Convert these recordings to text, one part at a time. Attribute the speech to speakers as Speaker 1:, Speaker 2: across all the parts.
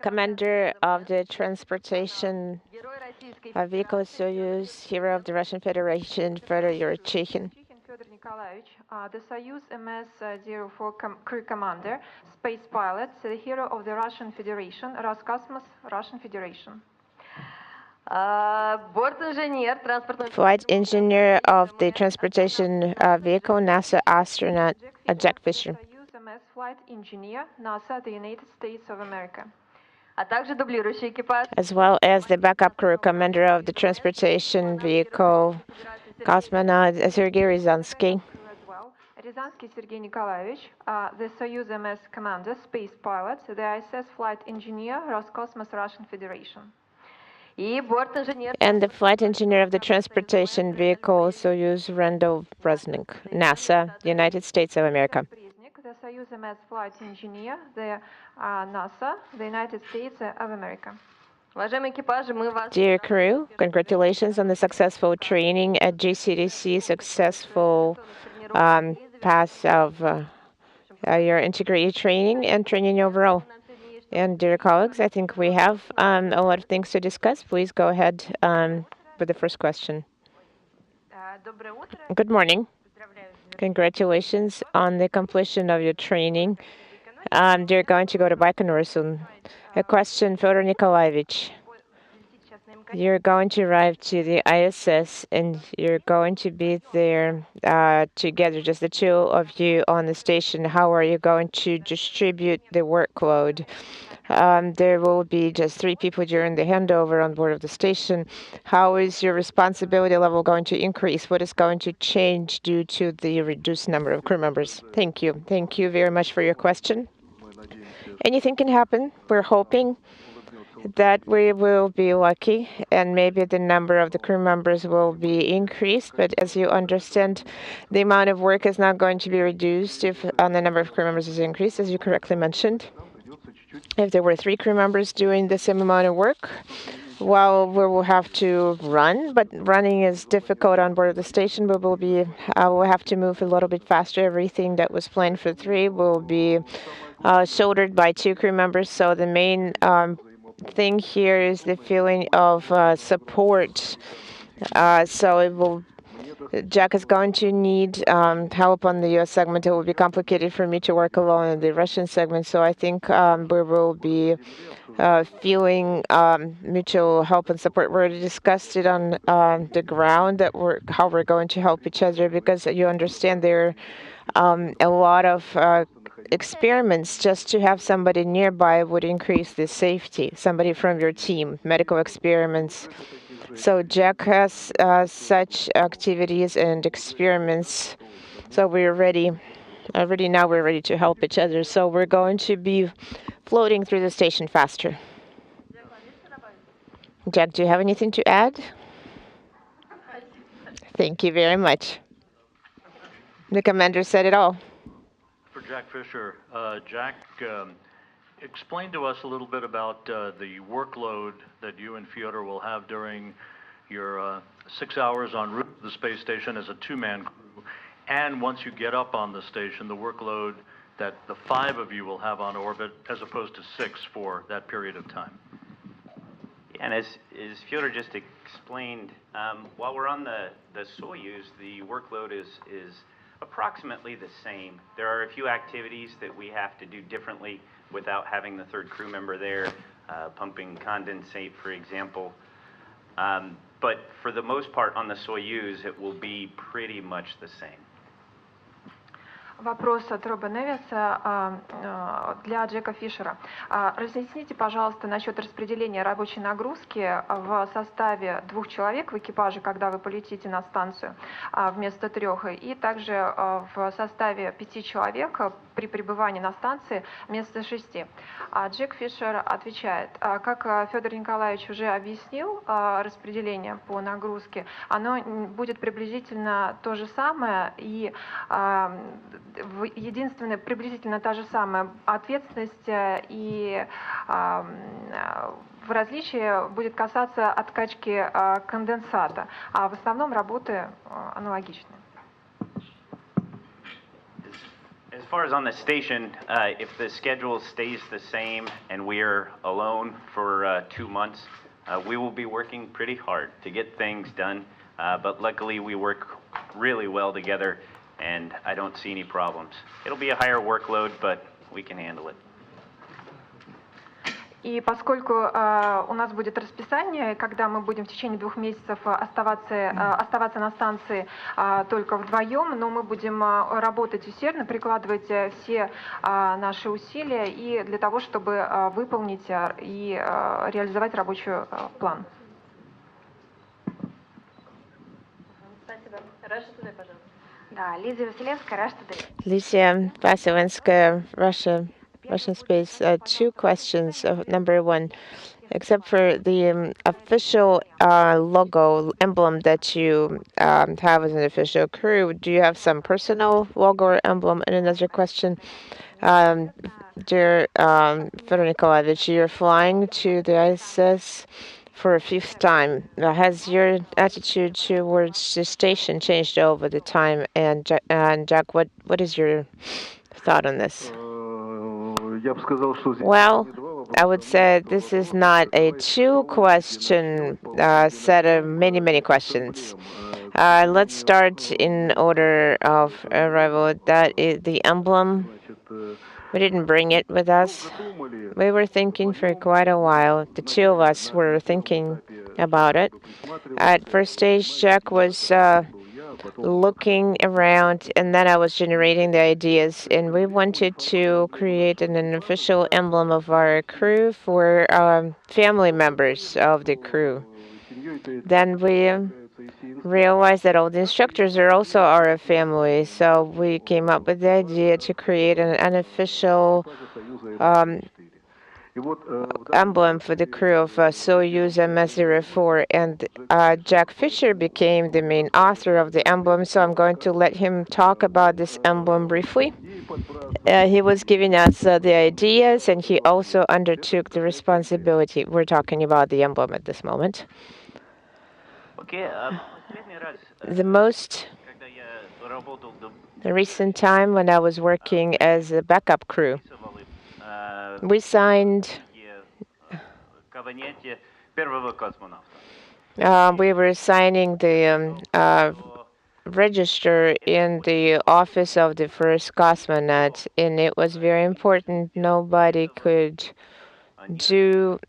Speaker 1: Commander of the transportation vehicle Soyuz, hero of the Russian Federation, Fyodor Yurchikhin.
Speaker 2: The Soyuz MS-04 crew commander, space pilot, the hero of the Russian Federation, Roscosmos, Russian Federation.
Speaker 1: Flight engineer of the transportation vehicle, NASA astronaut Jack Fischer.
Speaker 2: Soyuz MS flight engineer, NASA, the United States of America.
Speaker 1: As well as the backup crew commander of the transportation vehicle, cosmonaut Sergei Ryazanskiy.
Speaker 2: Ryazanskiy Sergei Nikolaevich, the Soyuz MS commander, space pilot, the ISS flight engineer, Roscosmos, Russian Federation.
Speaker 1: And the flight engineer of the transportation vehicle, Soyuz Randall Brezhnev, NASA, United States of America.
Speaker 2: The Soyuz MS flight engineer, the NASA, the United States of America.
Speaker 1: Dear crew, congratulations on the successful training at GCDC, successful pass of your integrated training and training overall. And dear colleagues, I think we have a lot of things to discuss. Please go ahead with the first question. Good morning. Congratulations on the completion of your training. You're going to go to Baikonur soon. A question, Fyodor Nikolaevich. You're going to arrive to the ISS and you're going to be there together, just the two of you on the station. How are you going to distribute the workload? There will be just 3 people during the handover on board of the station. How is your responsibility level going to increase? What is going to change due to the reduced number of crew members? Thank you. Thank you very much for your question. Anything can happen. We're hoping that we will be lucky and maybe the number of the crew members will be increased. But as you understand, the amount of work is not going to be reduced if the number of crew members is increased, as you correctly mentioned. If there were 3 crew members doing the same amount of work, well, we will have to run, but running is difficult on board of the station. But we'll have to move a little bit faster. Everything that was planned for 3 will be shouldered by 2 crew members. So the main thing here is the feeling of support. So it will. Jack is going to need help on the U.S. segment. It will be complicated for me to work alone in the Russian segment. So I think we will be feeling mutual help and support. We already discussed it on the ground that how we're going to help each other, because you understand there are a lot of experiments. Just to have somebody nearby would increase the safety. Somebody from your team, medical experiments. So Jack has such activities and experiments. So we're ready. Already now we're ready to help each other. So we're going to be floating through the station faster. Jack, do you have anything to add? Thank you very much. The commander said it all.
Speaker 3: For Jack Fischer, Jack, explain to us a little bit about the workload that you and Fyodor will have during your 6 hours en route to the space station as a 2-man crew, and once you get up on the station, the workload that the 5 of you will have on orbit as opposed to 6 for that period of time.
Speaker 4: And as Fyodor just explained, while we're on the Soyuz, the workload is approximately the same. There are a few activities that we have to do differently without having the 3rd crew member there, pumping condensate, for example. But for the most part, on the Soyuz, it will be pretty much the same.
Speaker 2: Вопрос от Роба Невиса для Джека Фишера. Разъясните, пожалуйста, насчет распределения рабочей нагрузки в составе 2 человек в экипаже, когда вы полетите на станцию вместо 3, и также в составе 5 человек при пребывании на станции вместо 6. Джек Фишер отвечает, как Федор Николаевич уже объяснил, распределение по нагрузке, оно будет приблизительно то же самое, и единственное, приблизительно та же самая ответственность, и в различии будет касаться откачки конденсата, а в основном работы аналогичны.
Speaker 4: As far as on the station, if the schedule stays the same and we're alone for 2 months, we will be working pretty hard to get things done. But luckily, we work really well together, and I don't see any problems. It'll be a higher workload, but we can handle it.
Speaker 2: И поскольку у нас будет расписание, когда мы будем в течение 2 месяцев оставаться на станции только вдвоем, но мы будем работать усердно, прикладывать все наши усилия и для того, чтобы выполнить и реализовать рабочий план.
Speaker 5: Спасибо. Раша Today, пожалуйста.
Speaker 6: Да, Лидия Василевская, Russia Today.
Speaker 1: Lisa Vasilenskaya, Russian Space. 2 questions. Number 1, except for the official logo emblem that you have as an official crew, do you have some personal logo or emblem? And another question, dear Fyodor Nikolaevich, you're flying to the ISS for a 5th time. Has your attitude towards the station changed over the time? And Jack, what is your thought on this? Well, I would say this is not a 2-question set of many questions. Let's start in order of arrival. That is the emblem. We didn't bring it with us. We were thinking for quite a while. The 2 of us were thinking about it. At first stage, Jack was looking around, and then I was generating the ideas, and we wanted to create an official emblem of our crew for family members of the crew. Then we realized that all the instructors are also our family, so we came up with the idea to create an unofficial emblem for the crew of Soyuz MS-04, and Jack Fischer became the main author of the emblem, so I'm going to let him talk about this emblem briefly. He was giving us the ideas, and he also undertook the responsibility. We're talking about the emblem at this moment. The recent time when I was working as a backup crew, we signed. We were signing the register in the office of the first cosmonaut, and it was very important. Nobody could do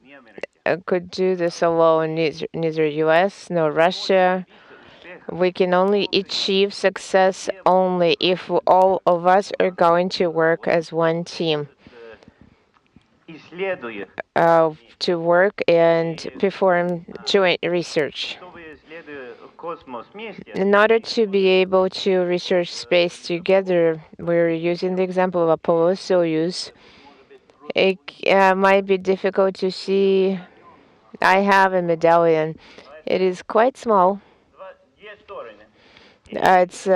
Speaker 1: this alone. Neither U.S. nor Russia. We can only achieve success only if all of us are going to work as one team. To work and perform joint research. In order to be able to research space together, we're using the example of Apollo Soyuz. It might be difficult to see. I have a medallion. It is quite small. It's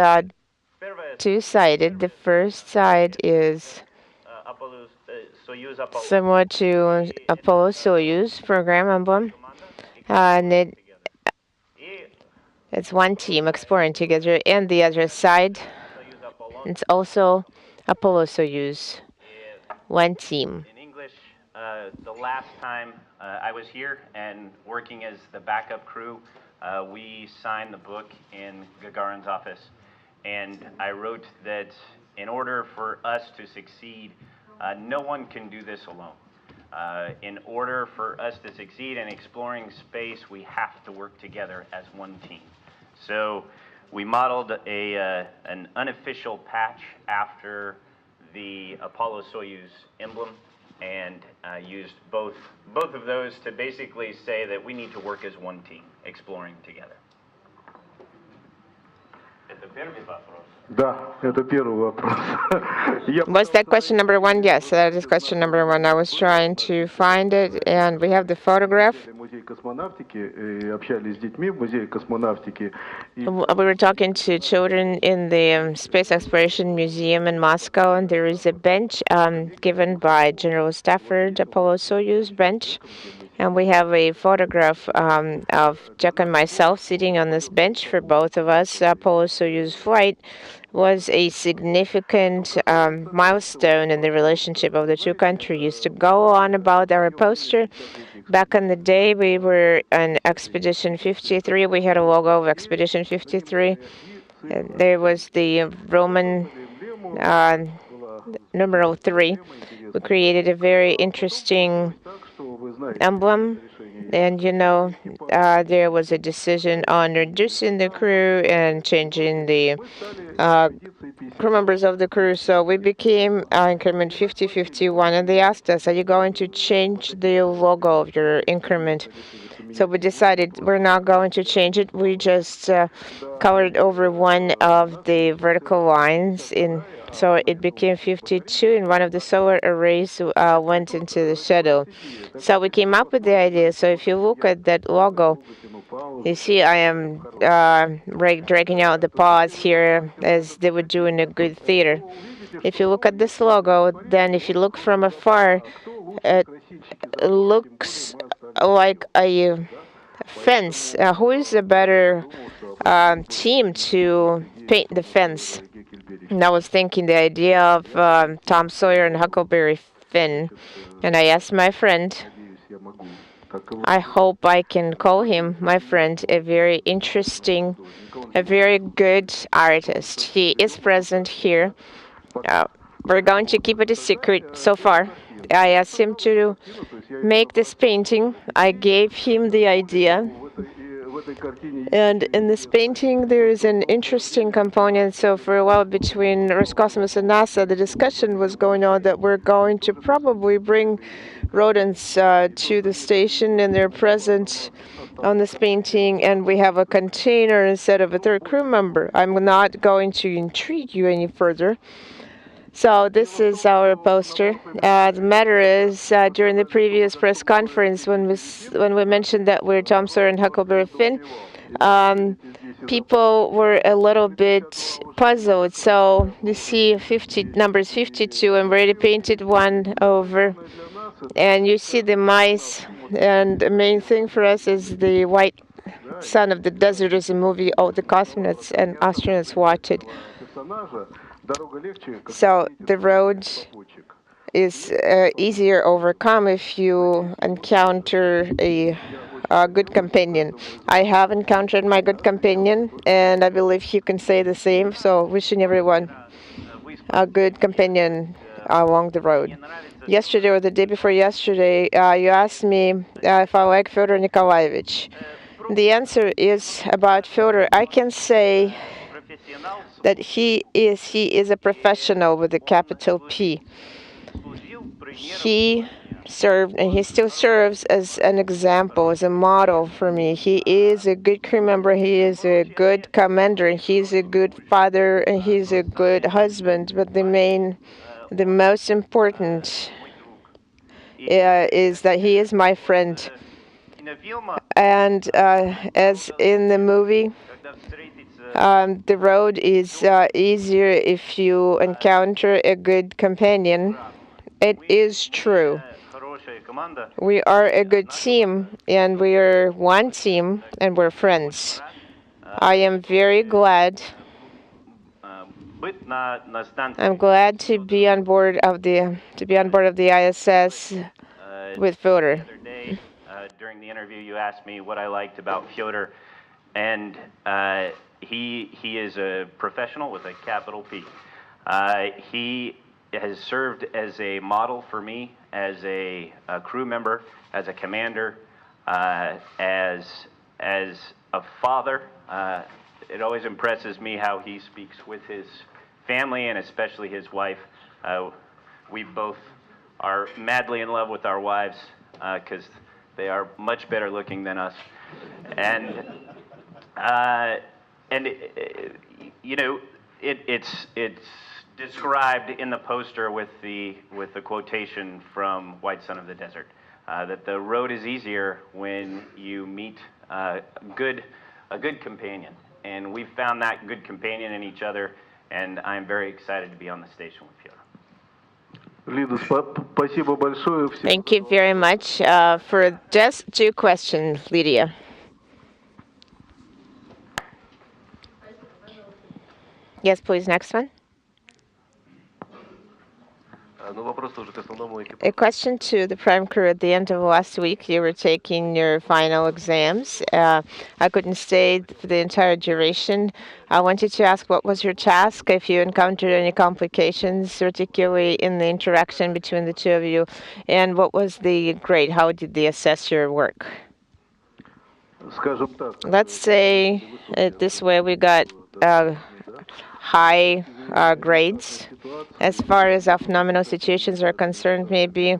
Speaker 1: 2-sided. The first side is similar to Apollo Soyuz program emblem, and it's one team exploring together. And the other side, it's also Apollo Soyuz, one team.
Speaker 4: In English, the last time I was here and working as the backup crew, we signed the book in Gagarin's office, and I wrote that in order for us to succeed, no one can do this alone. In order for us to succeed in exploring space, we have to work together as one team. So we modeled an unofficial patch after the Apollo Soyuz emblem, and used both of those to basically say that we need to work as one team, exploring together.
Speaker 1: Was that question number 1? Yes, that is question number 1. I was trying to find it, and we have the photograph. We were talking to children in the Space Exploration Museum in Moscow, and there is a bench given by General Stafford, Apollo Soyuz bench. And we have a photograph of Jack and myself sitting on this bench for both of us. Apollo Soyuz flight was a significant milestone in the relationship of the two countries. To go on about our poster, back in the day, we were on Expedition 53. We had a logo of Expedition 53. There was the Roman numeral 3. We created a very interesting emblem, and there was a decision on reducing the crew and changing the crew members of the crew. So we became increment 5051, and they asked us, are you going to change the logo of your increment? So we decided we're not going to change it. We just colored over one of the vertical lines so it became 52, and one of the solar arrays went into the shadow. So we came up with the idea. So if you look at that logo, you see I am dragging out the paws here as they would do in a good theater. If you look at this logo, then if you look from afar, it looks like a fence. Who is a better team to paint the fence? And I was thinking the idea of Tom Sawyer and Huckleberry Finn. And I asked my friend, I hope I can call him my friend, a very interesting, a very good artist. He is present here. We're going to keep it a secret so far. I asked him to make this painting. I gave him the idea. And in this painting, there is an interesting component. So for a while between Roscosmos and NASA, the discussion was going on that we're going to probably bring rodents to the station, and they're present on this painting, and we have a container instead of a third crew member. I'm not going to intrigue you any further. So this is our poster. The matter is, during the previous press conference, when we mentioned that we're Tom Sawyer and Huckleberry Finn, people were a little bit puzzled. So you see numbers 52, and we already painted one over. And you see the mice, and the main thing for us is the white sun of the desert is a movie all the cosmonauts and astronauts watch it. So the road is easier overcome if you encounter a good companion. I have encountered my good companion, and I believe you can say the same. So wishing everyone a good companion along the road. Yesterday or the day before yesterday, you asked me if I like Fyodor Nikolaevich. The answer is about Fyodor. I can say that he is a professional with a capital P. He served, and he still serves as an example, as a model for me. He is a good crew member, he is a good commander, and he's a good father, and he's a good husband. But the most important is that he is my friend. And as in the movie, the road is easier if you encounter a good companion. It is true. We are a good team, and we are one team, and we're friends. I am very glad. I'm glad to be on board of the ISS with Fyodor.
Speaker 4: During the interview, you asked me what I liked about Fyodor, and he is a professional with a capital P. He has served as a model for me, as a crew member, as a commander, as a father. It always impresses me how he speaks with his family, and especially his wife. We both are madly in love with our wives because they are much better looking than us. And it's described in the poster with the quotation from White Son of the Desert, that the road is easier when you meet a good companion, and we've found that good companion in each other, and I'm very excited to be on the station with Fyodor.
Speaker 1: Thank you very much for just 2 questions, Lydia. Yes, please, next one. A question to the prime crew. At the end of last week, you were taking your final exams. I couldn't stay for the entire duration. I wanted to ask, what was your task, if you encountered any complications, particularly in the interaction between the 2 of you, and what was the grade? How did they assess your work? Let's say it this way, we got high grades. As far as off-nominal situations are concerned, maybe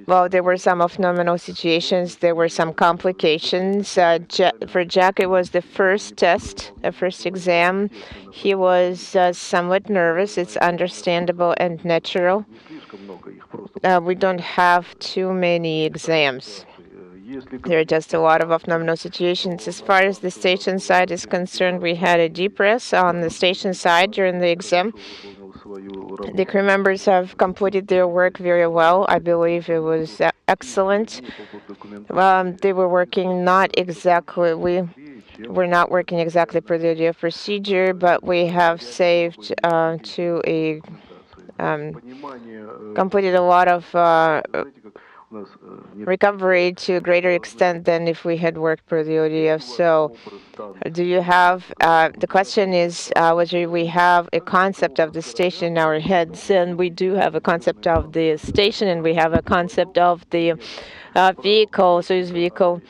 Speaker 1: there were some off-nominal situations. There were some complications. For Jack, it was the first test, the first exam. He was somewhat nervous. It's understandable and natural. We don't have too many exams. There are just a lot of off-nominal situations. As far as the station side is concerned, we had a deep rest on the station side during the exam. The crew members have completed their work very well. I believe it was excellent. They were working not exactly, we were not working exactly per the idea of procedure, but we have saved completed a lot of recovery to a greater extent than if we had worked per the ODF. So do you have, the question is whether we have a concept of the station in our heads, and we do have a concept of the station, and we have a concept of the vehicle, Soyuz vehicle.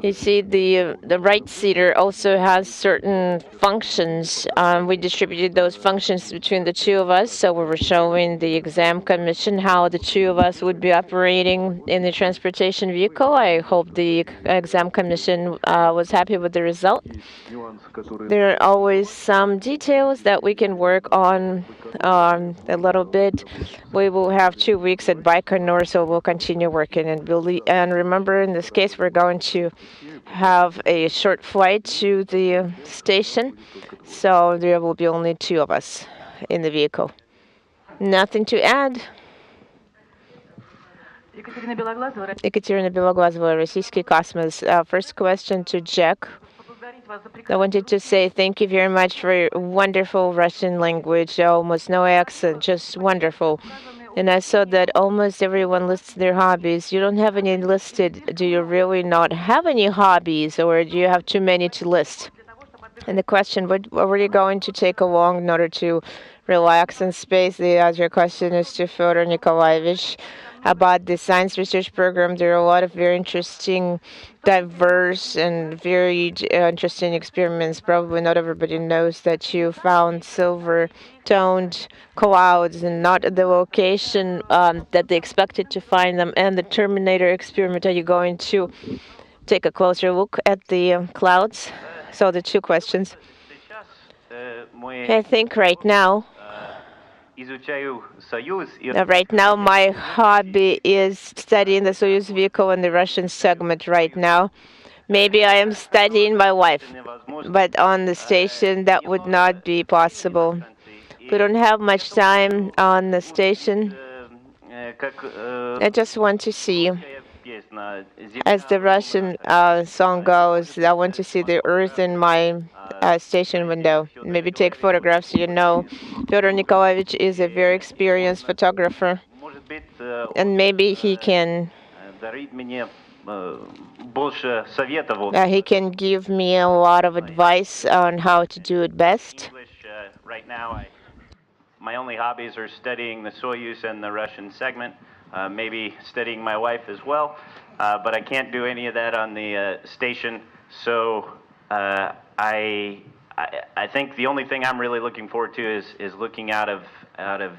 Speaker 1: You see, the right seater also has certain functions. We distributed those functions between the 2 of us, so we were showing the exam commission how the 2 of us would be operating in the transportation vehicle. I hope the exam commission was happy with the result. There are always some details that we can work on a little bit. We will have 2 weeks at Baikonur, so we'll continue working. And remember, in this case, we're going to have a short flight to the station, so there will be only 2 of us in the vehicle. Nothing to add. Ekaterina Beloglazova, Российский Cosmos. First question to Jack. I wanted to say thank you very much for your wonderful Russian language, almost no accent, just wonderful. And I saw that almost everyone lists their hobbies. You don't have any listed. Do you really not have any hobbies, or do you have too many to list? And the question, what were you going to take along in order to relax in space? The other question is to Fyodor Nikolaevich about the science research program. There are a lot of very interesting, diverse, and very interesting experiments. Probably not everybody knows that you found silver-toned clouds and not at the location that they expected to find them. And the Terminator experiment, are you going to take a closer look at the clouds? So the 2 questions. I think right now my hobby is studying the Soyuz vehicle and the Russian segment right now. Maybe I am studying my wife, but on the station that would not be possible. We don't have much time on the station. I just want to see, as the Russian song goes, I want to see the Earth in my station window. Maybe take photographs. You know, Fyodor Nikolaevich is a very experienced photographer, and maybe he can give me a lot of advice on how to do it best.
Speaker 4: Right now, my only hobbies are studying the Soyuz and the Russian segment, maybe studying my wife as well, but I can't do any of that on the station. So I think the only thing I'm really looking forward to is looking out of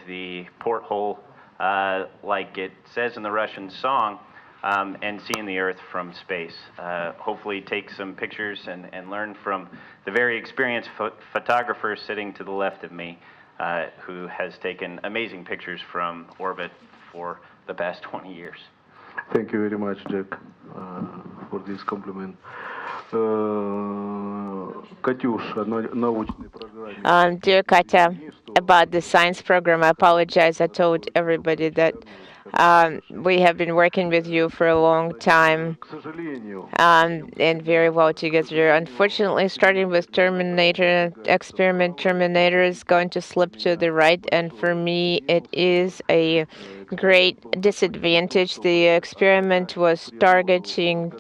Speaker 4: the porthole, like it says in the Russian song. and seeing the Earth from space. Hopefully take some pictures and learn from the very experienced photographer sitting to the left of me, who has taken amazing pictures from orbit for the past 20 years.
Speaker 7: Thank you very much, Jack, for this compliment.
Speaker 1: Dear Katya, about the science program, I apologize. I told everybody that we have been working with you for a long time and very well together. Unfortunately, starting with Terminator, experiment Terminator is going to slip to the right, and for me, it is a great disadvantage. The experiment was targeting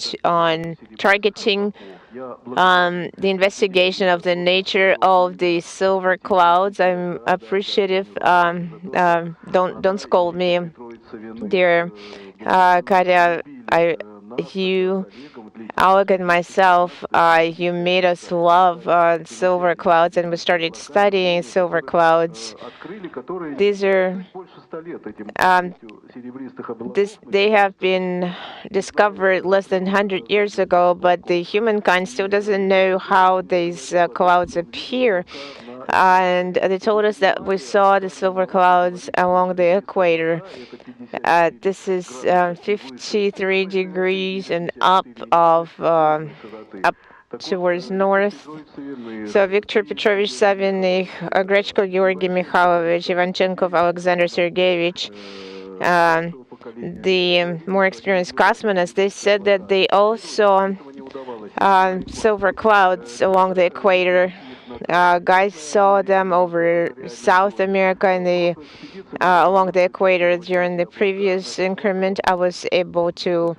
Speaker 1: the investigation of the nature of the silver clouds. I'm appreciative. Don't scold me, dear Katya. You, Alec, and myself, you made us love silver clouds, and we started studying silver clouds. These are they have been discovered less than 100 years ago, but the humankind still doesn't know how these clouds appear. And they told us that we saw the silver clouds along the equator. This is 53 degrees and up towards north. So Viktor Petrovich Savinych, Grechko Georgy Mikhailovich, Ivanchenkov Alexander Sergeyevich, the more experienced cosmonauts, they said that they all saw silver clouds along the equator. Guys saw them over South America and along the equator. During the previous increment, I was able to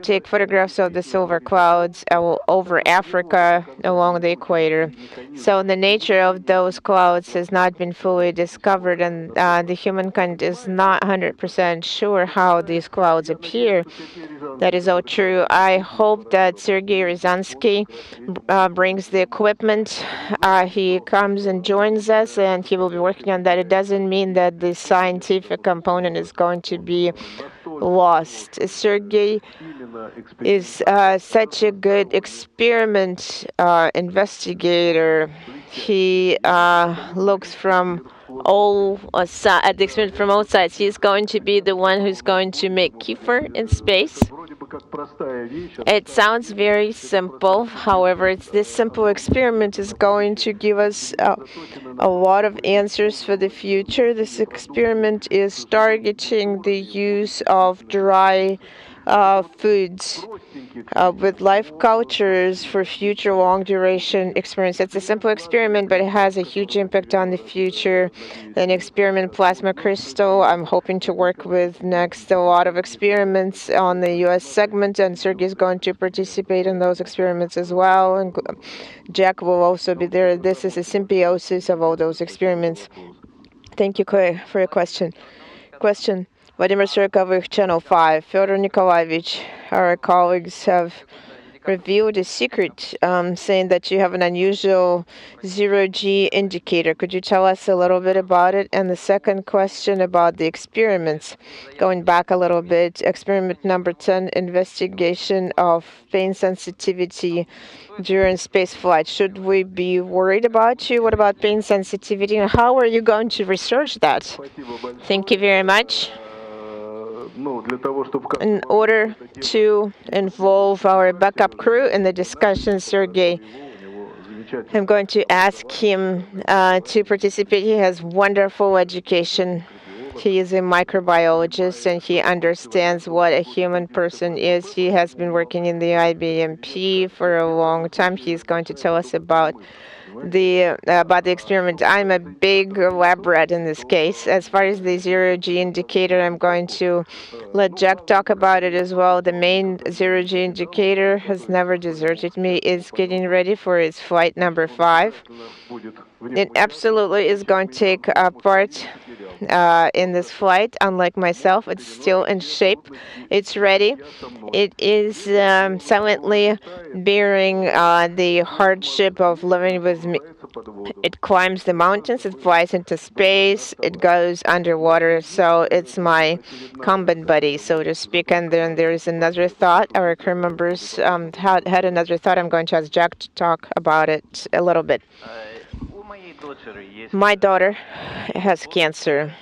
Speaker 1: take photographs of the silver clouds over Africa along the equator. So the nature of those clouds has not been fully discovered, and the humankind is not 100% sure how these clouds appear. That is all true. I hope that Sergei Ryazansky brings the equipment. He comes and joins us, and he will be working on that. It doesn't mean that the scientific component is going to be lost. Sergei is such a good experiment investigator. He looks from at the experiment from all sides. He's going to be the one who's going to make kefir in space. It sounds very simple. However, this simple experiment is going to give us a lot of answers for the future. This experiment is targeting the use of dry foods with life cultures for future long-duration experiments. It's a simple experiment, but it has a huge impact on the future. An experiment plasma crystal. I'm hoping to work with next a lot of experiments on the U.S. segment, and Sergei is going to participate in those experiments as well. And Jack will also be there. This is a symbiosis of all those experiments. Thank you, Clay, for your question. Vladimir Surkovich, Channel 5. Fyodor Nikolaevich, our colleagues have revealed a secret, saying that you have an unusual zero-G indicator. Could you tell us a little bit about it? And the second question about the experiments. Going back a little bit, experiment number 10, investigation of pain sensitivity during space flight. Should we be worried about you? What about pain sensitivity, and how are you going to research that? Thank you very much. In order to involve our backup crew in the discussion, Sergei, I'm going to ask him to participate. He has wonderful education. He is a microbiologist, and he understands what a human person is. He has been working in the IBMP for a long time. He's going to tell us about the experiment. I'm a big lab rat in this case. As far as the zero-G indicator, I'm going to let Jack talk about it as well. The main zero-G indicator has never deserted me. It's getting ready for its flight number 5. It absolutely is going to take part in this flight. Unlike myself, it's still in shape. It's ready. It is silently bearing the hardship of living with me It climbs the mountains, it flies into space, it goes underwater. So it's my combat buddy, so to speak. And then there is another thought. Our crew members had another thought. I'm going to ask Jack to talk about it a little bit. My daughter has cancer,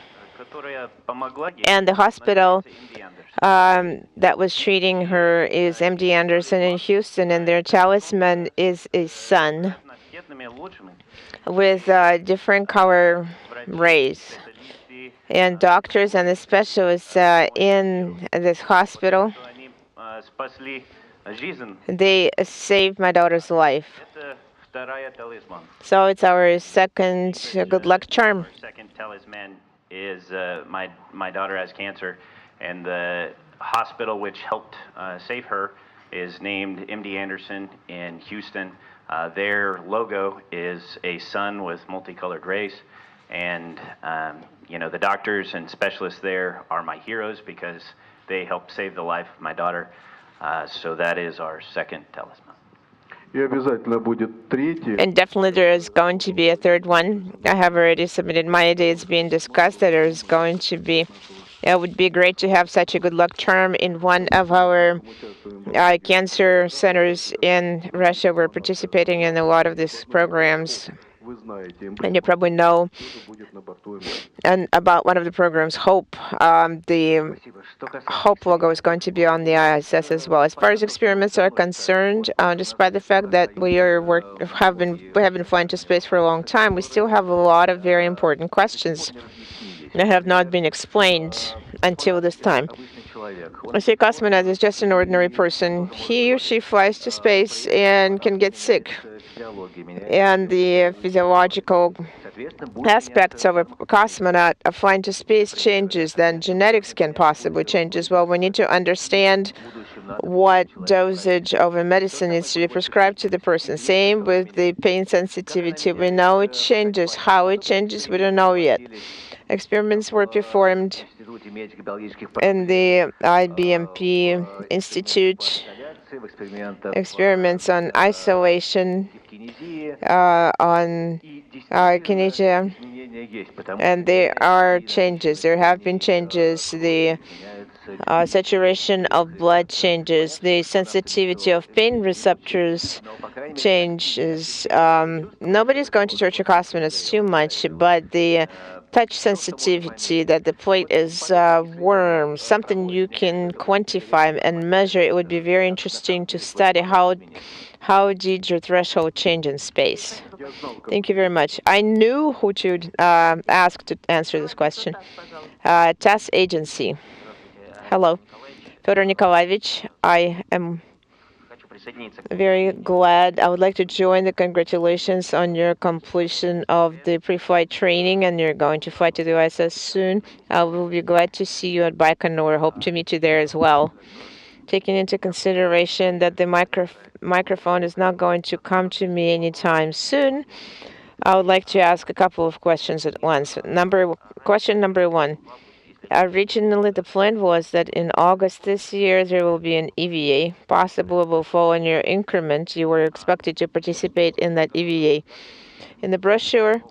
Speaker 1: and the hospital that was treating her is MD Anderson in Houston, and their talisman is a sun with different color rays. And doctors and the specialists in this hospital, they saved my daughter's life. So it's our second good luck charm.
Speaker 4: Second talisman is my daughter has cancer, and the hospital which helped save her is named MD Anderson in Houston. Their logo is a sun with multicolored rays, and the doctors and specialists there are my heroes because they helped save the life of my daughter. So that is our second talisman.
Speaker 1: And definitely there is going to be a third one. I have already submitted my idea. It's being discussed that there is going to be. It would be great to have such a good luck charm in one of our cancer centers in Russia. We're participating in a lot of these programs. And you probably know and about one of the programs, HOPE. The HOPE logo is going to be on the ISS as well. As far as experiments are concerned, despite the fact that we have been flying to space for a long time, we still have a lot of very important questions that have not been explained until this time. I say cosmonaut is just an ordinary person. He or she flies to space and can get sick. And the physiological aspects of a cosmonaut of flying to space changes, then genetics can possibly change as well. We need to understand what dosage of a medicine needs to be prescribed to the person. Same with the pain sensitivity. We know it changes. How it changes, we don't know yet. Experiments were performed in the IBMP Institute, experiments on isolation, on kinesia, and there are changes. There have been changes. The saturation of blood changes. The sensitivity of pain receptors changes. Nobody's going to torture cosmonauts too much, but the touch sensitivity, that the plate is warm, something you can quantify and measure. It would be very interesting to study how did your threshold change in space. Thank you very much. I knew who to ask to answer this question. TASS agency. Hello. Fyodor Nikolaevich, I am very glad. I would like to join the congratulations on your completion of the pre-flight training, and you're going to fly to the ISS soon. I will be glad to see you at Baikonur. Hope to meet you there as well. Taking into consideration that the microphone is not going to come to me anytime soon, I would like to ask a couple of questions at once. Question number one. Originally, the plan was that in August this year, there will be an EVA. Possibly will fall in your increment. You were expected to participate in that EVA. In the brochure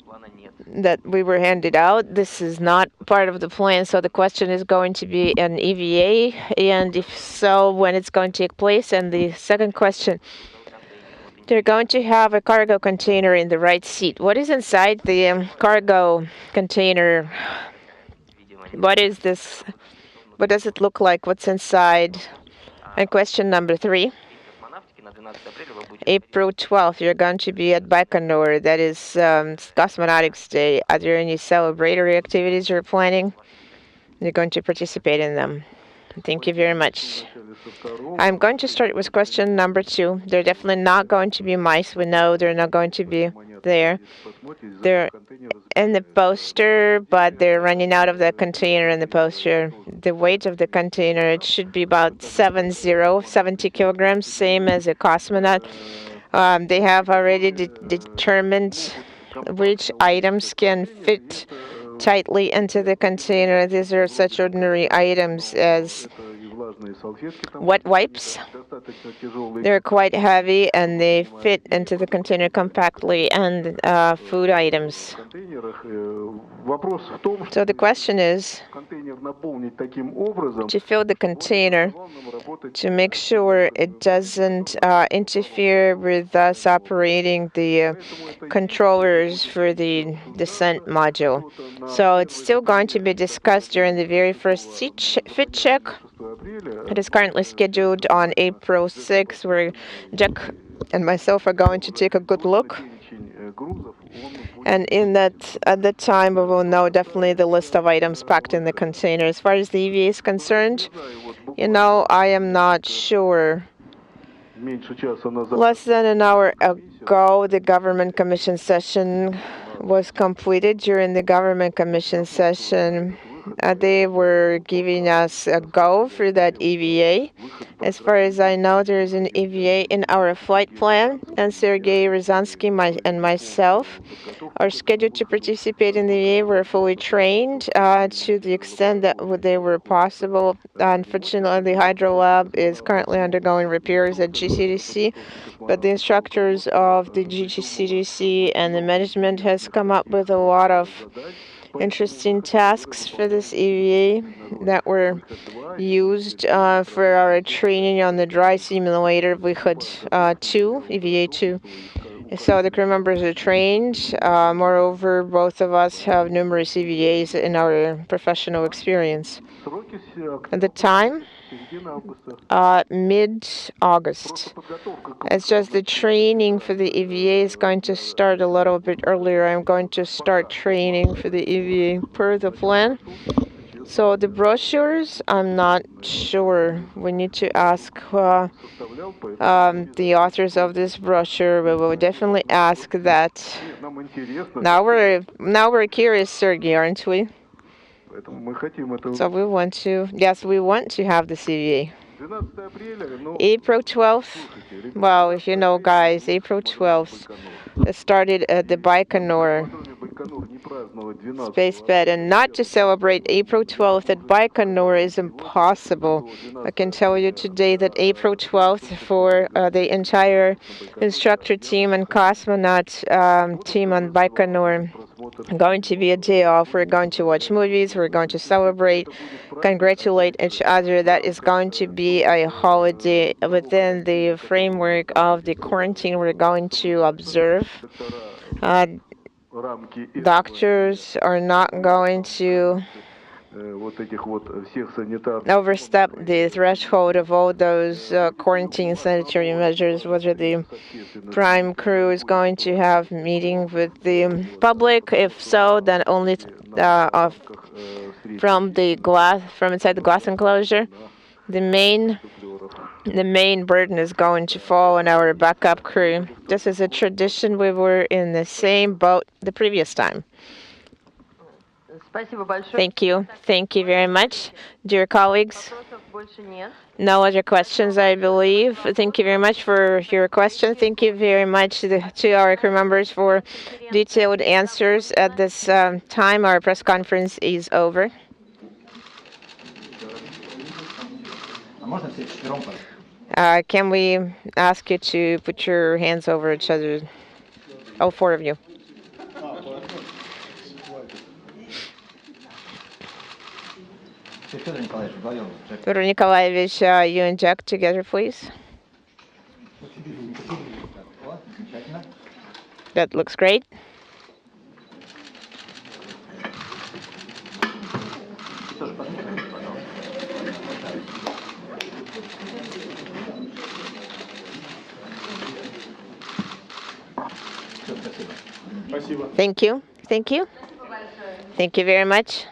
Speaker 1: that we were handed out, this is not part of the plan. So the question is going to be an EVA, and if so, when it's going to take place. And the second question, they're going to have a cargo container in the right seat. What is inside the cargo container? What is this? What does it look like? What's inside? And question number 3. April 12th, you're going to be at Baikonur. That is Cosmonautics Day. Are there any celebratory activities you're planning? You're going to participate in them. Thank you very much. I'm going to start with question number 2. They're definitely not going to be mice. We know they're not going to be there. They're in the poster, but they're running out of the container in the poster. The weight of the container, it should be about 70 kilograms, same as a cosmonaut. They have already determined which items can fit tightly into the container. These are such ordinary items as wet wipes. They're quite heavy and they fit into the container compactly, and food items. So the question is to fill the container to make sure it doesn't interfere with us operating the controllers for the descent module. So it's still going to be discussed during the very first fit check. It is currently scheduled on April 6th, where Jack and myself are going to take a good look. And at that time, we will know definitely the list of items packed in the container. As far as the EVA is concerned, I am not sure. Less than an hour ago, the government commission session was completed. During the government commission session, they were giving us a go for that EVA. As far as I know, there is an EVA in our flight plan, and Sergei Ryazanskiy and myself are scheduled to participate in the EVA. We're fully trained to the extent that they were possible. Unfortunately, the Hydro Lab is currently undergoing repairs at GCDC, but the instructors of the GCDC and the management has come up with a lot of interesting tasks for this EVA that were used for our training on the dry simulator. We had EVA 2. So the crew members are trained. Moreover, both of us have numerous EVAs in our professional experience. At the time, mid-August. It's just the training for the EVA is going to start a little bit earlier. I'm going to start training for the EVA per the plan. So the brochures, I'm not sure. We need to ask the authors of this brochure. We will definitely ask that. Now we're curious, Sergey, aren't we? So we want to have the EVA. April 12th. Well, if you know, guys, April 12th. It started at the Baikonur spacebed, and not to celebrate April 12th at Baikonur is impossible. I can tell you today that April 12th for the entire instructor team and cosmonaut team on Baikonur going to be a day off. We're going to watch movies, we're going to celebrate, congratulate each other. That is going to be a holiday within the framework of the quarantine we're going to observe. Doctors are not going to overstep the threshold of all those quarantine sanitary measures. Whether the prime crew is going to have meeting with the public, if so, then only from inside the glass enclosure. The main burden is going to fall on our backup crew. This is a tradition. We were in the same boat the previous time. Thank you. Thank you very much, dear colleagues. No other questions, I believe. Thank you very much for your question. Thank you very much to our crew members for detailed answers. At this time, our press conference is over. Can we ask you to put your hands over each other? All four of you. Fyodor Nikolaevich, you and Jack together, please. That looks great. Thank you. Thank you. Thank you very much.